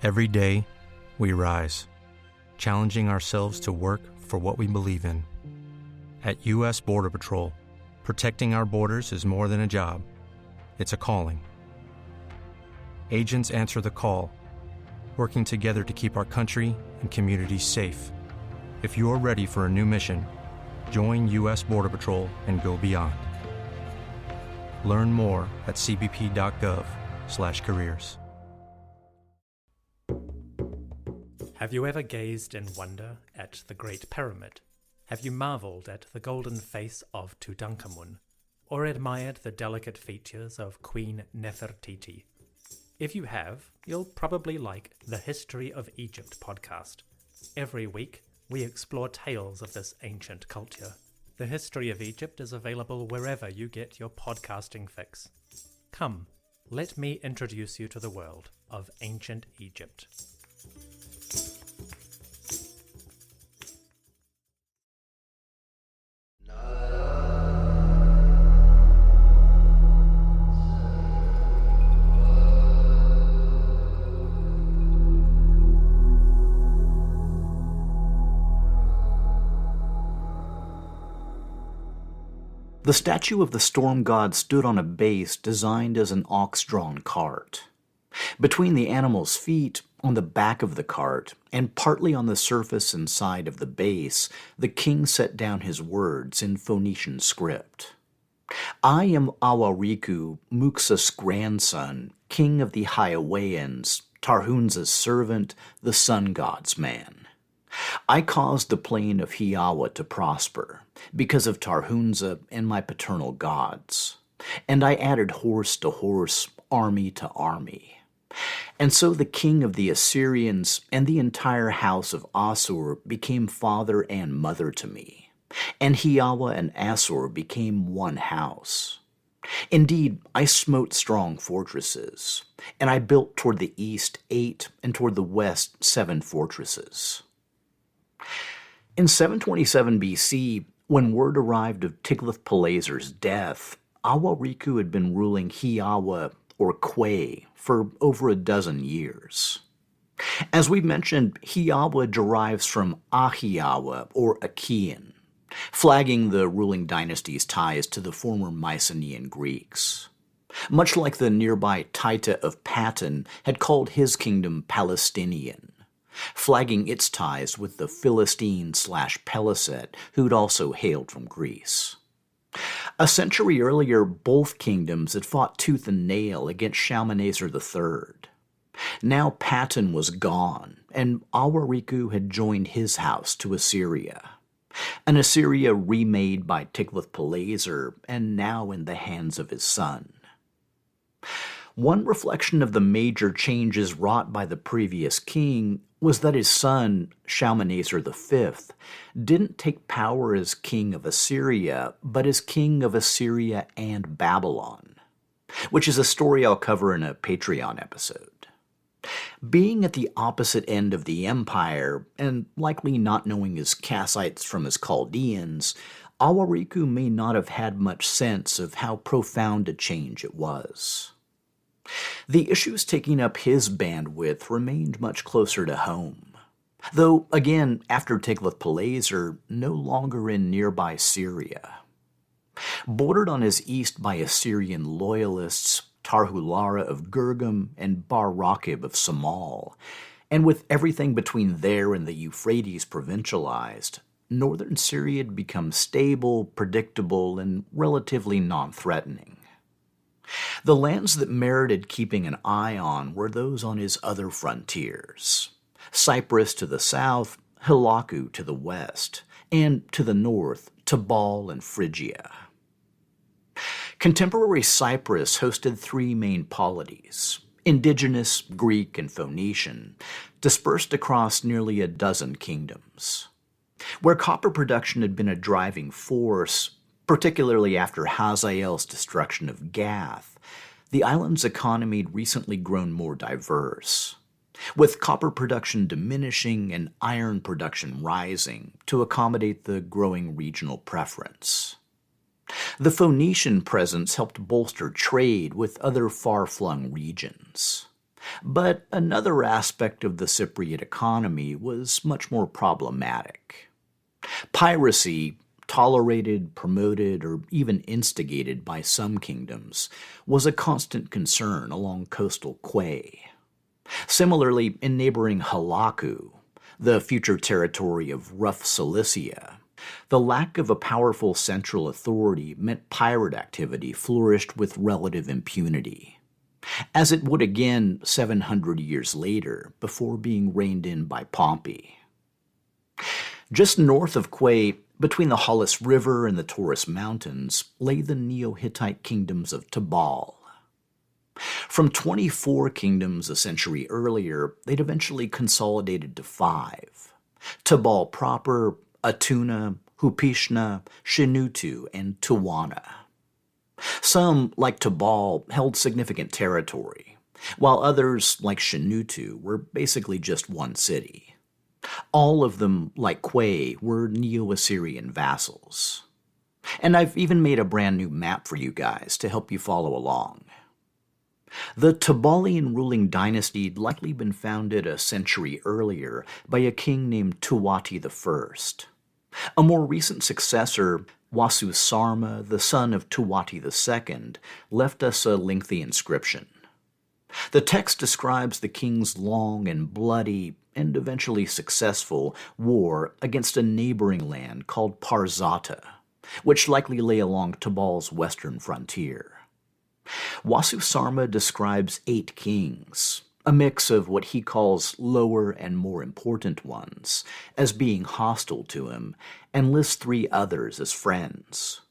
Every day, we rise, challenging ourselves to work for what we believe in. At U.S. Border Patrol, protecting our borders is more than a job. It's a calling. Agents answer the call, working together to keep our country and communities safe. If you're ready for a new mission, join U.S. Border Patrol and go beyond. Learn more at cbp.gov/careers. Have you ever gazed in wonder at the Great Pyramid? Have you marveled at the golden face of Tutankhamun? Or admired the delicate features of Queen Nefertiti? If you have, you'll probably like the History of Egypt podcast. Every week, we explore tales of this ancient culture. The History of Egypt is available wherever you get your podcasting fix. Come, let me introduce you to the world of ancient Egypt. The statue of the storm god stood on a base designed as an ox-drawn cart. Between the animal's feet, on the back of the cart, and partly on the surface and side of the base, the king set down his words in Phoenician script. I am Awariku, Muxus' grandson, king of the Hyaweans, Tarhunza's servant, the sun god's man. I caused the plain of Hiawa to prosper, because of Tarhunza and my paternal gods. And I added horse to horse, army to army. And so the king of the Assyrians and the entire house of Assur became father and mother to me. And Hiawa and Assur became one house. Indeed, I smote strong fortresses, and I built toward the east 8 and toward the west 7 fortresses. In 727 BC, when word arrived of Tiglath-Pileser's death, Awariku had been ruling Hiawa, or Kwe, for over a dozen years. As we mentioned, Hiawa derives from Ahiawa, or Achaean, flagging the ruling dynasty's ties to the former Mycenaean Greeks. Much like the nearby Taita of Patton had called his kingdom Palestinian, flagging its ties with the Philistine/Peliset, who'd also hailed from Greece. A century earlier, both kingdoms had fought tooth and nail against Shalmaneser III. Now Patton was gone, and Awariku had joined his house to Assyria. An Assyria remade by Tiglath-Pileser, and now in the hands of his son. One reflection of the major changes wrought by the previous king was that his son, Shalmaneser V, didn't take power as king of Assyria, but as king of Assyria and Babylon, which is a story I'll cover in a Patreon episode. Being at the opposite end of the empire, and likely not knowing his Kassites from his Chaldeans, Awariku may not have had much sense of how profound a change it was. The issues taking up his bandwidth remained much closer to home, though, again, after Tiglath-Pileser, no longer in nearby Syria. Bordered on his east by Assyrian loyalists, Tarhulara of Gurgum and Bar-Rakib of Samal, and with everything between there and the Euphrates provincialized, northern Syria had become stable, predictable, and relatively non-threatening. The lands that merited keeping an eye on were those on his other frontiers. Cyprus to the south, Hilaku to the west, and to the north, Tabal and Phrygia. Contemporary Cyprus hosted 3 main polities, indigenous, Greek, and Phoenician, dispersed across nearly a dozen kingdoms. Where copper production had been a driving force, particularly after Hazael's destruction of Gath, the island's economy had recently grown more diverse, with copper production diminishing and iron production rising to accommodate the growing regional preference. The Phoenician presence helped bolster trade with other far-flung regions. But another aspect of the Cypriot economy was much more problematic. Piracy, tolerated, promoted, or even instigated by some kingdoms, was a constant concern along coastal quay. Similarly, in neighboring Halaku, the future territory of rough Cilicia, the lack of a powerful central authority meant pirate activity flourished with relative impunity, as it would again 700 years later before being reined in by Pompey. Just north of Quay, between the Halys River and the Taurus Mountains, lay the Neo-Hittite kingdoms of Tabal. From 24 kingdoms a century earlier, they'd eventually consolidated to 5: Tabal proper, Atuna, Hupishna, Shinutu, and Tuwana. Some, like Tabal, held significant territory, while others, like Shinutu, were basically just one city. All of them, like Quay, were Neo-Assyrian vassals. And I've even made a brand new map for you guys to help you follow along. The Tabalian ruling dynasty had likely been founded a century earlier by a king named Tuwati I. A more recent successor, Wasu Sarma, the son of Tuwati II, left us a lengthy inscription. The text describes the king's long and bloody, and eventually successful, war against a neighboring land called Parzata, which likely lay along Tabal's western frontier. Wasu Sarma describes 8 kings, a mix of what he calls lower and more important ones, as being hostile to him, and lists 3 others as friends.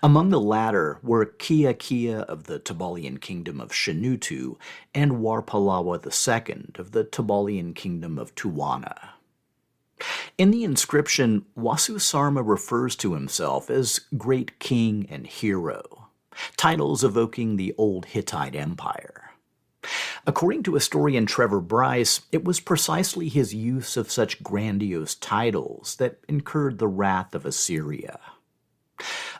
Among the latter were Kia of the Tabalian kingdom of Shinutu and Warpalawa II of the Tabalian kingdom of Tuwana. In the inscription, Wasu Sarma refers to himself as Great King and Hero, titles evoking the old Hittite Empire. According to historian Trevor Bryce, it was precisely his use of such grandiose titles that incurred the wrath of Assyria.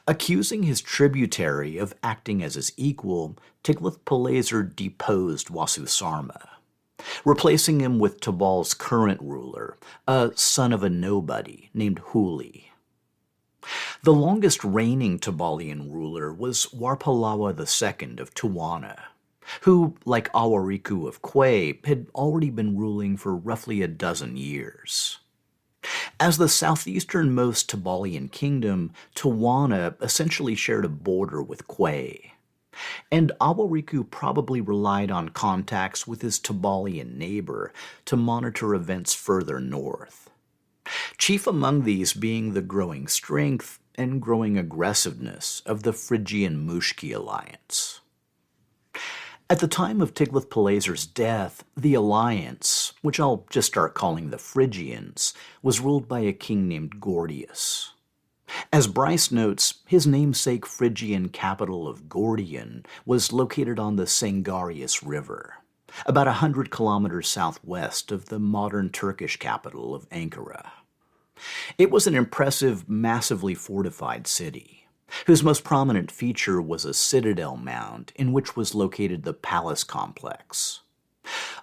Accusing his tributary of acting as his equal, Tiglath-Pileser deposed Wasu Sarma, replacing him with Tabal's current ruler, a son of a nobody named Huli. The longest reigning Tabalian ruler was Warpalawa II of Tuwana, who, like Awariku of Quay, had already been ruling for roughly a dozen years. As the southeasternmost Tabalian kingdom, Tuwana essentially shared a border with Quay, and Awariku probably relied on contacts with his Tabalian neighbor to monitor events further north. Chief among these being the growing strength and growing aggressiveness of the Phrygian-Mushki alliance. At the time of Tiglath-Pileser's death, the alliance, which I'll just start calling the Phrygians, was ruled by a king named Gordius. As Bryce notes, his namesake Phrygian capital of Gordion was located on the Sangarius River, about 100 kilometers southwest of the modern Turkish capital of Ankara. It was an impressive, massively fortified city, whose most prominent feature was a citadel mound in which was located the palace complex.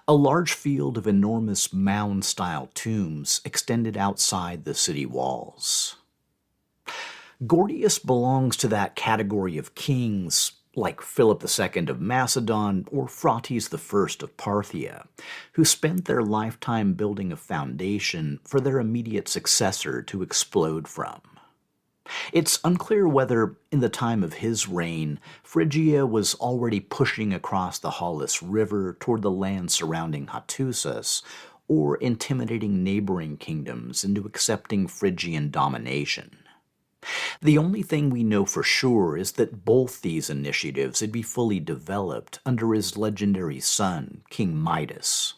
A large field of enormous mound-style tombs extended outside the city walls. Gordius belongs to that category of kings, like Philip II of Macedon or Phraates I of Parthia, who spent their lifetime building a foundation for their immediate successor to explode from. It's unclear whether, in the time of his reign, Phrygia was already pushing across the Halys River toward the land surrounding Hattusas, or intimidating neighboring kingdoms into accepting Phrygian domination. The only thing we know for sure is that both these initiatives would be fully developed under his legendary son, King Midas.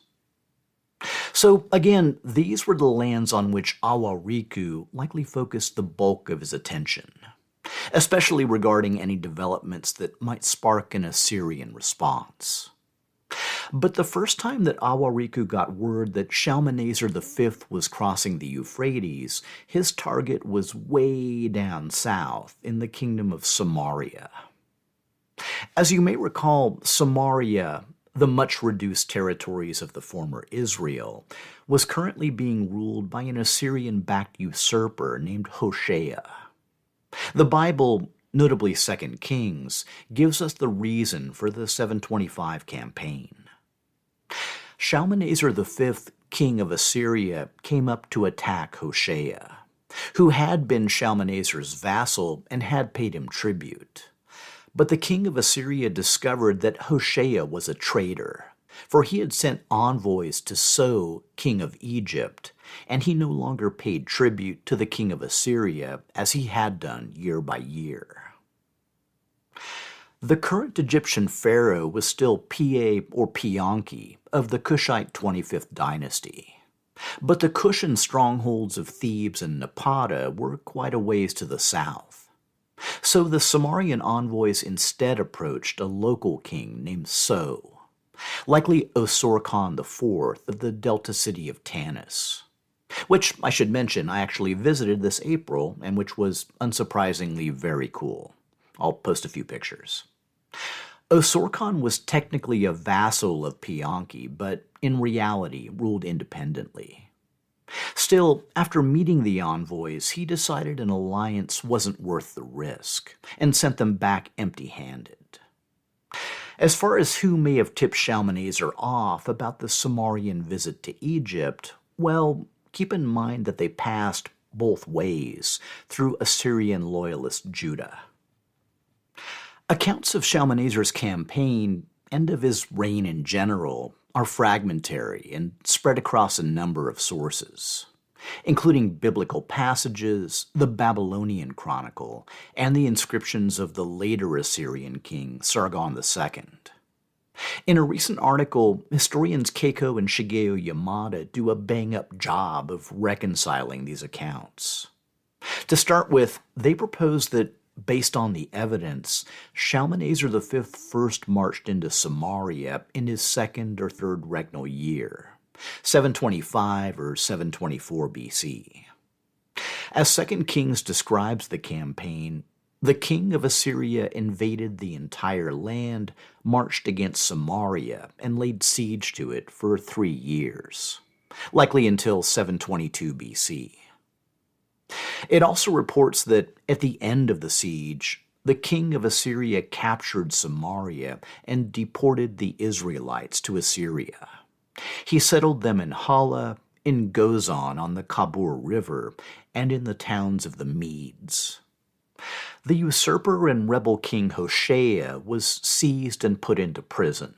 So again, these were the lands on which Awariku likely focused the bulk of his attention, especially regarding any developments that might spark an Assyrian response. But the first time that Awariku got word that Shalmaneser V was crossing the Euphrates, his target was way down south in the kingdom of Samaria. As you may recall, Samaria, the much-reduced territories of the former Israel, was currently being ruled by an Assyrian-backed usurper named Hoshea. The Bible, notably 2 Kings, gives us the reason for the 725 campaign. Shalmaneser V, king of Assyria, came up to attack Hoshea, who had been Shalmaneser's vassal and had paid him tribute. But the king of Assyria discovered that Hoshea was a traitor, for he had sent envoys to So, king of Egypt, and he no longer paid tribute to the king of Assyria as he had done year by year. The current Egyptian pharaoh was still Pa or Pianki of the Kushite 25th dynasty, but the Kushan strongholds of Thebes and Napata were quite a ways to the south. So the Samarian envoys instead approached a local king named So, likely Assur IV of the delta city of Tanis, which I should mention I actually visited this April and which was unsurprisingly very cool. I'll post a few pictures. Assur was technically a vassal of Pianki, but in reality ruled independently. Still, after meeting the envoys, he decided an alliance wasn't worth the risk, and sent them back empty-handed. As far as who may have tipped Shalmaneser off about the Samarian visit to Egypt, well, keep in mind that they passed both ways through Assyrian loyalist Judah. Accounts of Shalmaneser's campaign, and of his reign in general, are fragmentary and spread across a number of sources, including biblical passages, the Babylonian Chronicle, and the inscriptions of the later Assyrian king Sargon II. In a recent article, historians Keiko and Shigeo Yamada do a bang-up job of reconciling these accounts. To start with, they propose that based on the evidence, Shalmaneser V first marched into Samaria in his second or third regnal year, 725 or 724 BC. As 2 Kings describes the campaign, the king of Assyria invaded the entire land, marched against Samaria, and laid siege to it for 3 years, likely until 722 BC. It also reports that at the end of the siege, the king of Assyria captured Samaria and deported the Israelites to Assyria. He settled them in Hala, in Gozan on the Kabur River, and in the towns of the Medes. The usurper and rebel king Hoshea was seized and put into prison.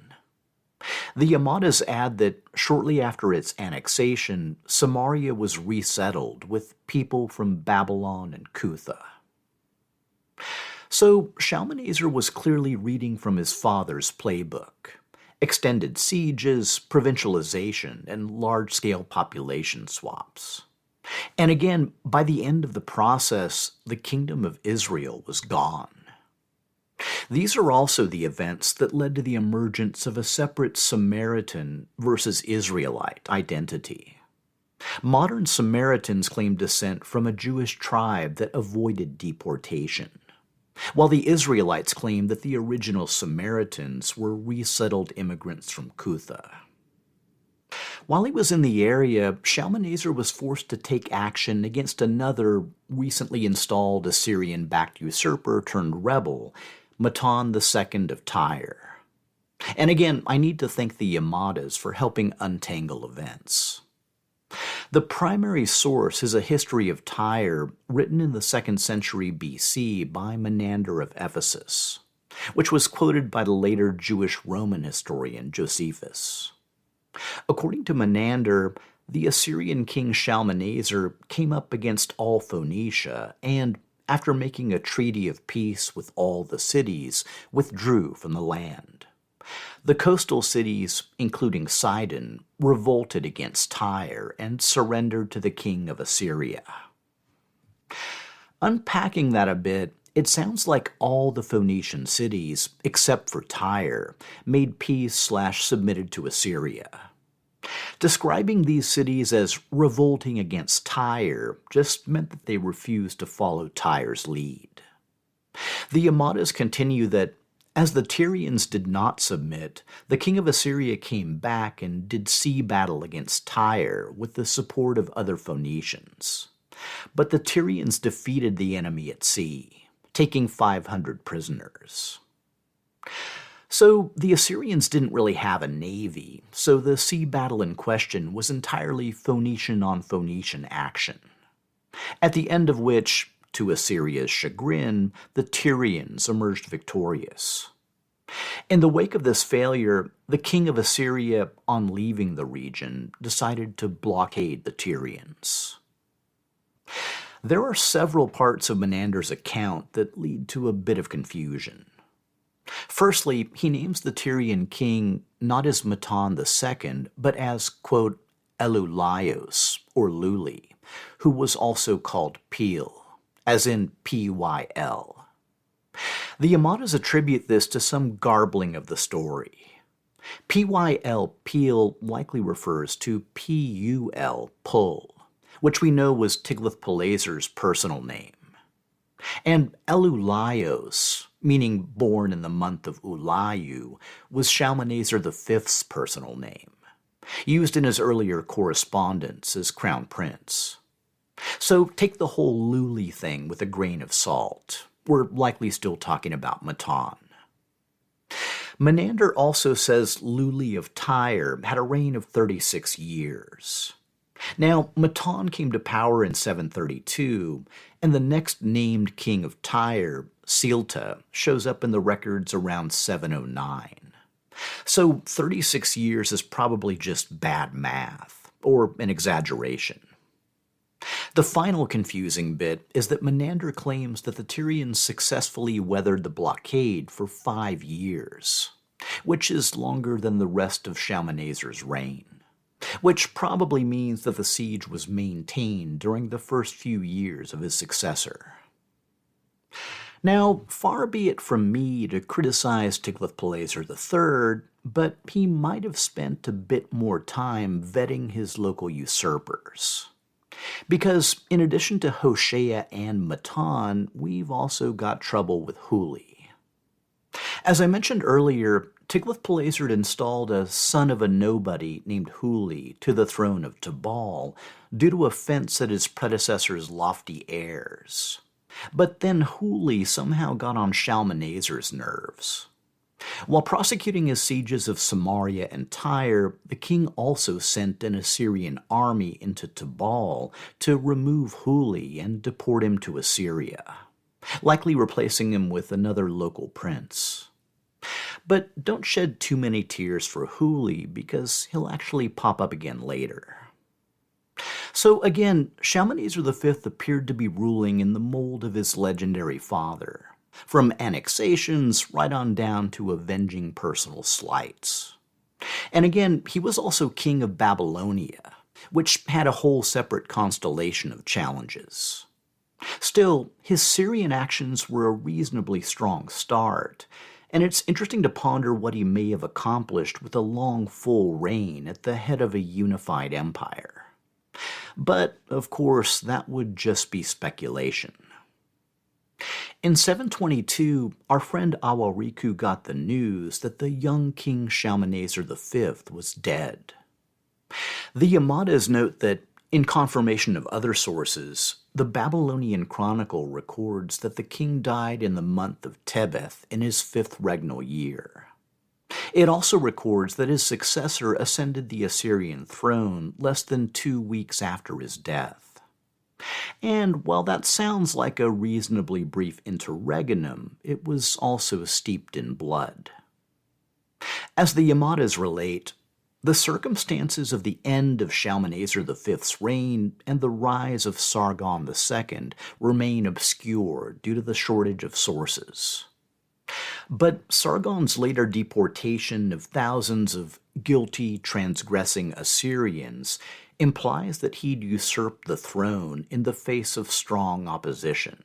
The Yamadas add that shortly after its annexation, Samaria was resettled with people from Babylon and Cutha. So Shalmaneser was clearly reading from his father's playbook: extended sieges, provincialization, and large-scale population swaps. And again, by the end of the process, the kingdom of Israel was gone. These are also the events that led to the emergence of a separate Samaritan versus Israelite identity. Modern Samaritans claim descent from a Jewish tribe that avoided deportation, while the Israelites claim that the original Samaritans were resettled immigrants from Cutha. While he was in the area, Shalmaneser was forced to take action against another recently installed Assyrian-backed usurper turned rebel, Matan II of Tyre. And again, I need to thank the Yamadas for helping untangle events. The primary source is a history of Tyre written in the 2nd century BC by Menander of Ephesus, which was quoted by the later Jewish Roman historian Josephus. According to Menander, the Assyrian king Shalmaneser came up against all Phoenicia and, after making a treaty of peace with all the cities, withdrew from the land. The coastal cities, including Sidon, revolted against Tyre and surrendered to the king of Assyria. Unpacking that a bit, it sounds like all the Phoenician cities, except for Tyre, made peace/submitted to Assyria. Describing these cities as revolting against Tyre just meant that they refused to follow Tyre's lead. The Yamadas continue that, As the Tyrians did not submit, the king of Assyria came back and did sea battle against Tyre with the support of other Phoenicians. But the Tyrians defeated the enemy at sea, taking 500 prisoners. So the Assyrians didn't really have a navy, so the sea battle in question was entirely Phoenician on Phoenician action. At the end of which, to Assyria's chagrin, the Tyrians emerged victorious. In the wake of this failure, the king of Assyria, on leaving the region, decided to blockade the Tyrians. There are several parts of Menander's account that lead to a bit of confusion. Firstly, he names the Tyrian king not as Matan II, but as, quote, Elulaios, or Luli, who was also called Pil, as in P-Y-L. The Yamadas attribute this to some garbling of the story. P-Y-L, Pil, likely refers to P-U-L, Pul, which we know was Tiglath-Pileser's personal name. And Elulaios, meaning born in the month of Ulayu, was Shalmaneser V's personal name, used in his earlier correspondence as crown prince. So take the whole Luli thing with a grain of salt. We're likely still talking about Matan. Menander also says Luli of Tyre had a reign of 36 years. Now, Matan came to power in 732, and the next named king of Tyre, Silta, shows up in the records around 709. So 36 years is probably just bad math, or an exaggeration. The final confusing bit is that Menander claims that the Tyrians successfully weathered the blockade for 5 years, which is longer than the rest of Shalmaneser's reign, which probably means that the siege was maintained during the first few years of his successor. Now, far be it from me to criticize Tiglath-Pileser III, but he might have spent a bit more time vetting his local usurpers. Because in addition to Hoshea and Matan, we've also got trouble with Huli. As I mentioned earlier, Tiglath-Pileser installed a son of a nobody named Huli to the throne of Tabal due to offense at his predecessor's lofty heirs. But then Huli somehow got on Shalmaneser's nerves. While prosecuting his sieges of Samaria and Tyre, the king also sent an Assyrian army into Tabal to remove Huli and deport him to Assyria, likely replacing him with another local prince. But don't shed too many tears for Huli, because he'll actually pop up again later. So again, Shalmaneser V appeared to be ruling in the mold of his legendary father, from annexations right on down to avenging personal slights. And again, he was also king of Babylonia, which had a whole separate constellation of challenges. Still, his Syrian actions were a reasonably strong start, and it's interesting to ponder what he may have accomplished with a long, full reign at the head of a unified empire. But, of course, that would just be speculation. In 722, our friend Awariku got the news that the young king Shalmaneser V was dead. The Yamadas note that, in confirmation of other sources, the Babylonian Chronicle records that the king died in the month of Tebeth in his 5th regnal year. It also records that his successor ascended the Assyrian throne less than 2 weeks after his death. And while that sounds like a reasonably brief interregnum, it was also steeped in blood. As the Yamadas relate, the circumstances of the end of Shalmaneser V's reign and the rise of Sargon II remain obscure due to the shortage of sources. But Sargon's later deportation of thousands of guilty, transgressing Assyrians implies that he'd usurped the throne in the face of strong opposition.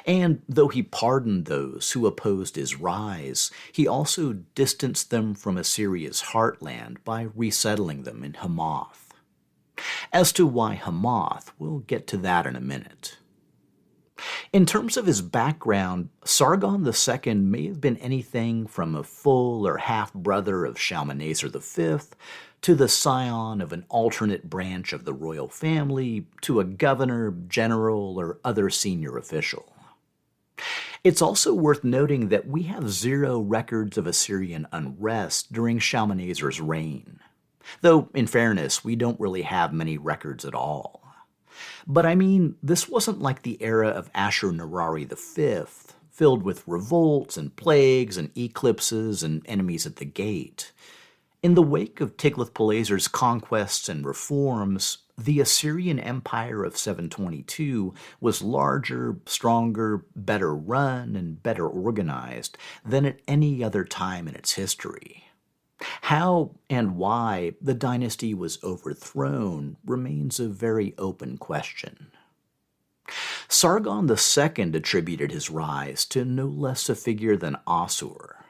And though he pardoned those who opposed his rise, he also distanced them from Assyria's heartland by resettling them in Hamath. As to why Hamath, we'll get to that in a minute. In terms of his background, Sargon II may have been anything from a full or half-brother of Shalmaneser V to the scion of an alternate branch of the royal family to a governor, general, or other senior official. It's also worth noting that we have zero records of Assyrian unrest during Shalmaneser's reign, though, in fairness, we don't really have many records at all. But I mean, this wasn't like the era of Ashur-Nerari V, filled with revolts and plagues and eclipses and enemies at the gate. In the wake of Tiglath-Pileser's conquests and reforms, the Assyrian Empire of 722 was larger, stronger, better run, and better organized than at any other time in its history. How and why the dynasty was overthrown remains a very open question. Sargon II attributed his rise to no less a figure than Assur.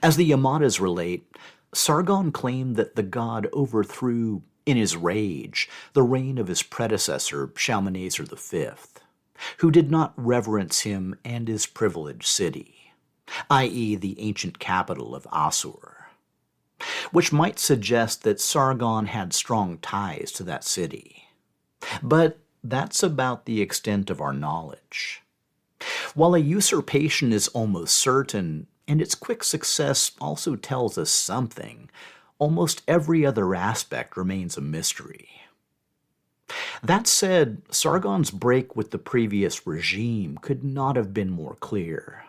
As the Yamadas relate, Sargon claimed that the god overthrew, in his rage, the reign of his predecessor, Shalmaneser V, who did not reverence him and his privileged city, i.e. the ancient capital of Assur, which might suggest that Sargon had strong ties to that city. But that's about the extent of our knowledge. While a usurpation is almost certain, and its quick success also tells us something, almost every other aspect remains a mystery. That said, Sargon's break with the previous regime could not have been more clear.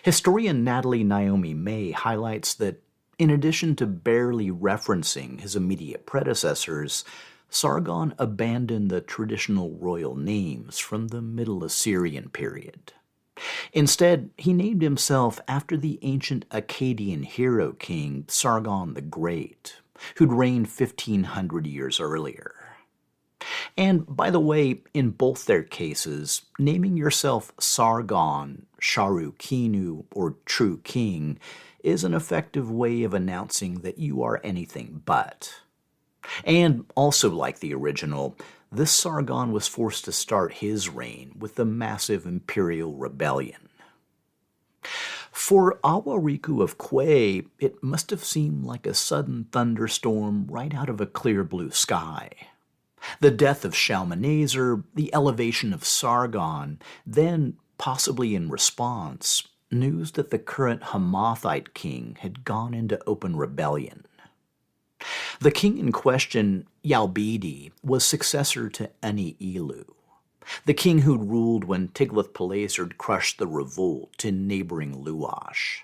Historian Natalie Naomi May highlights that, in addition to barely referencing his immediate predecessors, Sargon abandoned the traditional royal names from the Middle Assyrian period. Instead, he named himself after the ancient Akkadian hero king Sargon the Great, who'd reigned 1,500 years earlier. And, by the way, in both their cases, naming yourself Sargon, Sharukinu, or True King is an effective way of announcing that you are anything but. And, also like the original, this Sargon was forced to start his reign with the massive imperial rebellion. For Awariku of Quay, it must have seemed like a sudden thunderstorm right out of a clear blue sky. The death of Shalmaneser, the elevation of Sargon, then, possibly in response, news that the current Hamathite king had gone into open rebellion. The king in question, Yaubidi, was successor to Enlil, the king who'd ruled when Tiglath-Pileser crushed the revolt in neighboring Luash.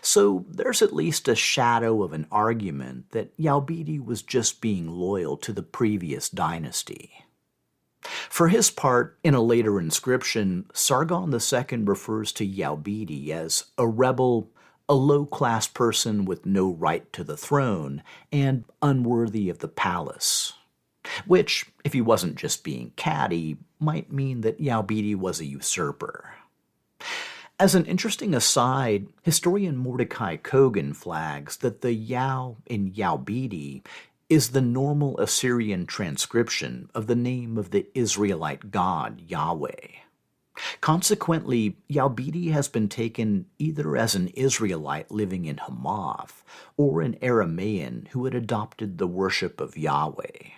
So there's at least a shadow of an argument that Yaubidi was just being loyal to the previous dynasty. For his part, in a later inscription, Sargon II refers to Yaubidi as a rebel, a low-class person with no right to the throne, and unworthy of the palace. Which, if he wasn't just being catty, might mean that Yaubidi was a usurper. As an interesting aside, historian Mordecai Kogan flags that the Yao in Yaubidi is the normal Assyrian transcription of the name of the Israelite god Yahweh. Consequently, Yaubidi has been taken either as an Israelite living in Hamath or an Aramaean who had adopted the worship of Yahweh.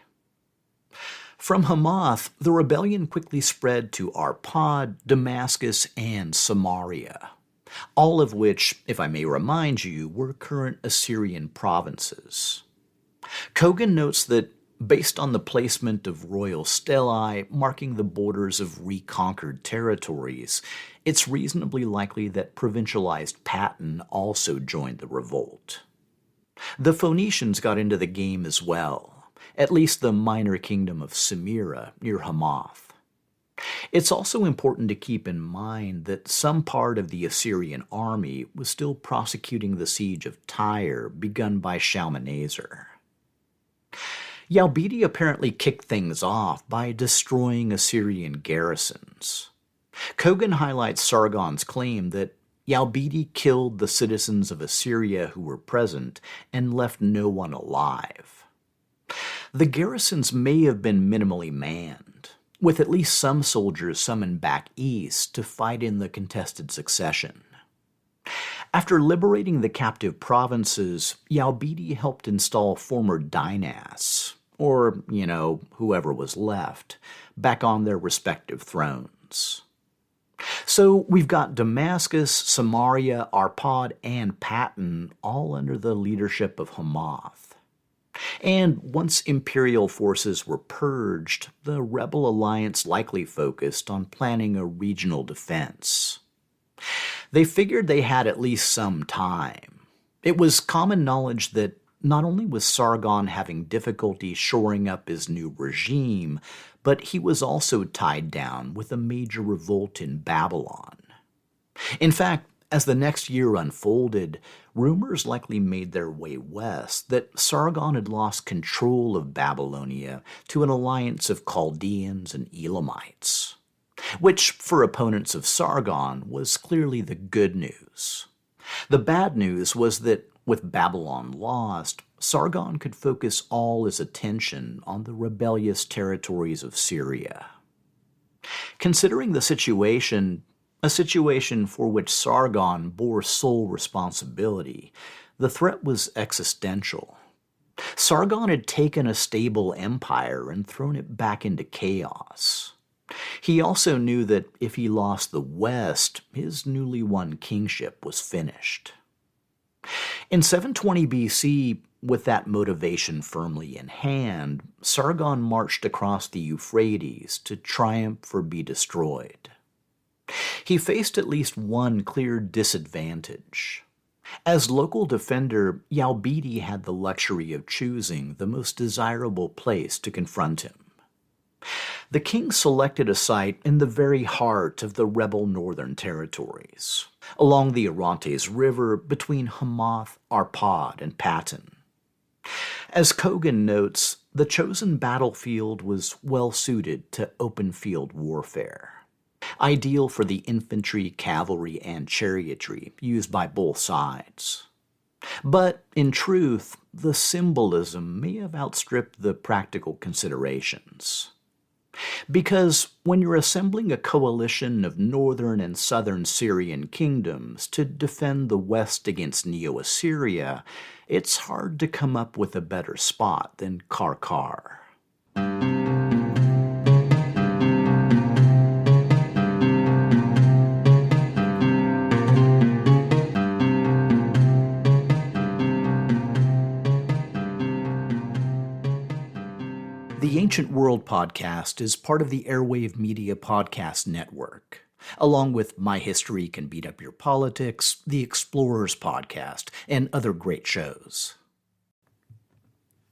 From Hamath, the rebellion quickly spread to Arpad, Damascus, and Samaria, all of which, if I may remind you, were current Assyrian provinces. Kogan notes that, based on the placement of royal stelae marking the borders of reconquered territories, it's reasonably likely that provincialized Patton also joined the revolt. The Phoenicians got into the game as well, at least the minor kingdom of Samira near Hamath. It's also important to keep in mind that some part of the Assyrian army was still prosecuting the siege of Tyre begun by Shalmaneser. Yaubidi apparently kicked things off by destroying Assyrian garrisons. Kogan highlights Sargon's claim that Yaubidi killed the citizens of Assyria who were present and left no one alive. The garrisons may have been minimally manned, with at least some soldiers summoned back east to fight in the contested succession. After liberating the captive provinces, Yaubidi helped install former dynasts, or, whoever was left, back on their respective thrones. So we've got Damascus, Samaria, Arpad, and Patton all under the leadership of Hamath. And once imperial forces were purged, the rebel alliance likely focused on planning a regional defense. They figured they had at least some time. It was common knowledge that not only was Sargon having difficulty shoring up his new regime, but he was also tied down with a major revolt in Babylon. In fact, as the next year unfolded, rumors likely made their way west that Sargon had lost control of Babylonia to an alliance of Chaldeans and Elamites, which, for opponents of Sargon, was clearly the good news. The bad news was that, with Babylon lost, Sargon could focus all his attention on the rebellious territories of Syria. Considering the situation, a situation for which Sargon bore sole responsibility, the threat was existential. Sargon had taken a stable empire and thrown it back into chaos. He also knew that if he lost the West, his newly won kingship was finished. In 720 BC, with that motivation firmly in hand, Sargon marched across the Euphrates to triumph or be destroyed. He faced at least one clear disadvantage. As local defender, Yaubidi had the luxury of choosing the most desirable place to confront him. The king selected a site in the very heart of the rebel northern territories, along the Orontes River between Hamath, Arpad, and Patton. As Kogan notes, the chosen battlefield was well suited to open field warfare, ideal for the infantry, cavalry, and chariotry used by both sides. But, in truth, the symbolism may have outstripped the practical considerations. Because when you're assembling a coalition of northern and southern Syrian kingdoms to defend the west against Neo-Assyria, it's hard to come up with a better spot than Karkar. The Ancient World podcast is part of the Airwave Media Podcast Network, along with My History Can Beat Up Your Politics, the Explorers podcast, and other great shows.